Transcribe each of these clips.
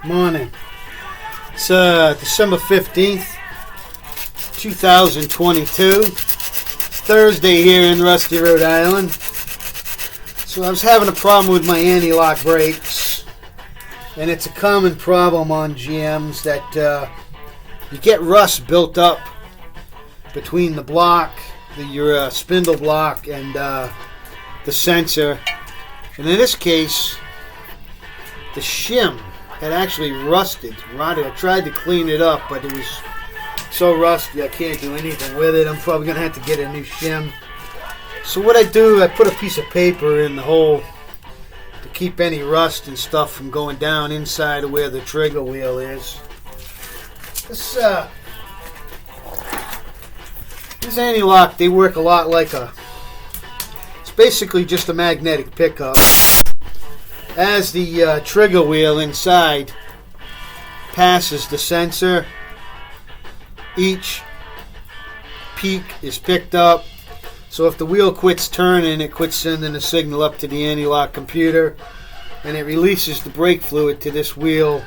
Morning. It's December 15th, 2022. Thursday here in Rusty, Rhode Island. So I was having a problem with my anti-lock brakes. And it's a common problem on GMs that you get rust built up between the block, your spindle block, and the sensor. And in this case, the shim had actually rotted. I tried to clean it up, but it was so rusty I can't do anything with it. I'm probably going to have to get a new shim. So what I do, I put a piece of paper in the hole to keep any rust and stuff from going down inside of where the trigger wheel is. This anti-lock, they work a lot like it's basically just a magnetic pickup. As the trigger wheel inside passes the sensor, each peak is picked up. So if the wheel quits turning, it quits sending a signal up to the anti-lock computer, and it releases the brake fluid to this wheel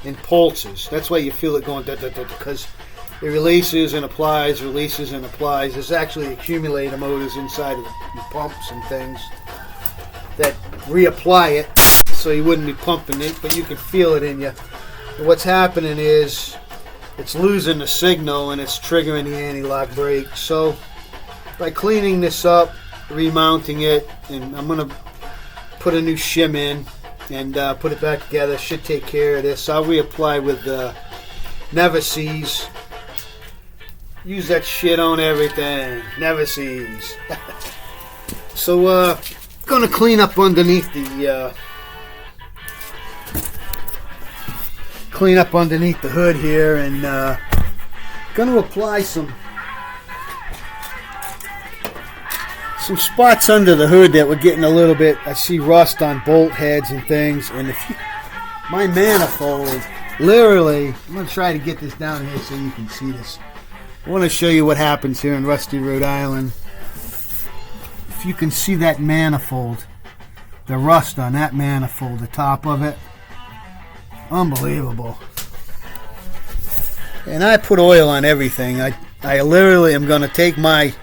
in pulses. That's why you feel it going because it releases and applies, releases and applies. There's actually accumulator motors inside of the pumps and things that reapply it, so you wouldn't be pumping it, but you can feel it in you. And what's happening is it's losing the signal and it's triggering the anti-lock brake. So by cleaning this up, remounting it, and I'm going to put a new shim in and put it back together, should take care of this. I'll reapply with Never-Seez. Use that shit on everything. Never-Seez. So gonna clean up underneath the hood here, and gonna apply some spots under the hood that were getting a little bit. I see rust on bolt heads and things, and my manifold, literally, I'm gonna try to get this down here so you can see this. I want to show you what happens here in Rusty, Rhode Island. If you can see that manifold, the rust on that manifold, the top of it, unbelievable. And I put oil on everything. I literally am going to take my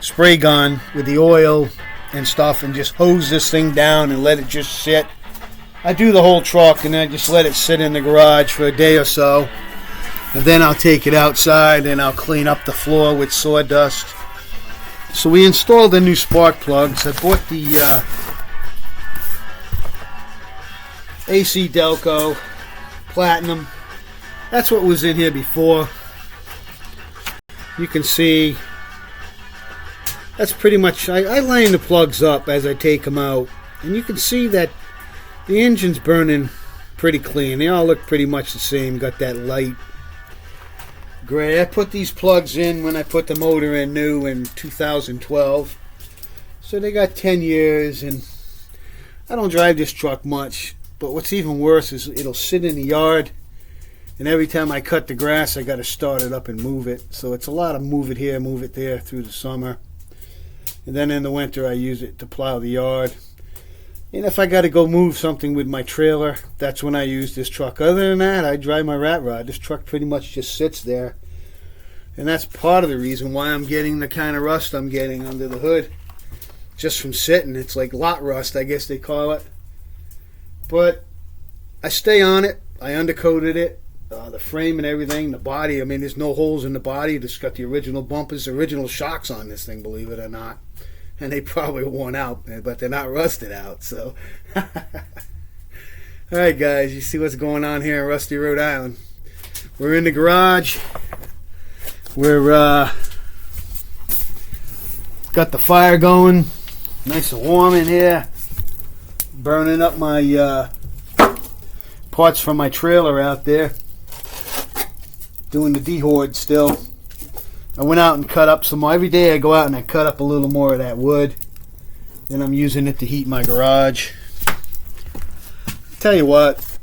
spray gun with the oil and stuff and just hose this thing down and let it just sit. I do the whole truck and then I just let it sit in the garage for a day or so. And then I'll take it outside and I'll clean up the floor with sawdust. So we installed the new spark plugs. I bought the AC Delco Platinum. That's what was in here before. You can see that's pretty much, I line the plugs up as I take them out. And you can see that the engine's burning pretty clean. They all look pretty much the same. Got that light gray. I put these plugs in when I put the motor in new in 2012. So they got 10 years, and I don't drive this truck much. But what's even worse is it'll sit in the yard, and every time I cut the grass, I got to start it up and move it. So it's a lot of move it here, move it there through the summer. And then in the winter, I use it to plow the yard. And if I got to go move something with my trailer, that's when I use this truck. Other than that, I drive my rat rod. This truck pretty much just sits there. And that's part of the reason why I'm getting the kind of rust I'm getting under the hood. Just from sitting. It's like lot rust, I guess they call it. But I stay on it. I undercoated it. The frame and everything. The body, I mean, there's no holes in the body. It's got the original bumpers, original shocks on this thing, believe it or not. And they probably worn out, but they're not rusted out. So, all right, guys, you see what's going on here in Rusty, Rhode Island. We're in the garage. We're got the fire going, nice and warm in here. Burning up my parts from my trailer out there. Doing the dehorde still. I went out and cut up some more. Every day I go out and I cut up a little more of that wood. Then I'm using it to heat my garage. Tell you what,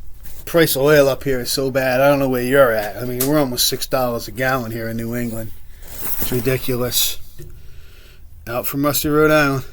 price of oil up here is so bad. I don't know where you're at. I mean, we're almost $6 a gallon here in New England. It's ridiculous. Out from Rusty, Rhode Island.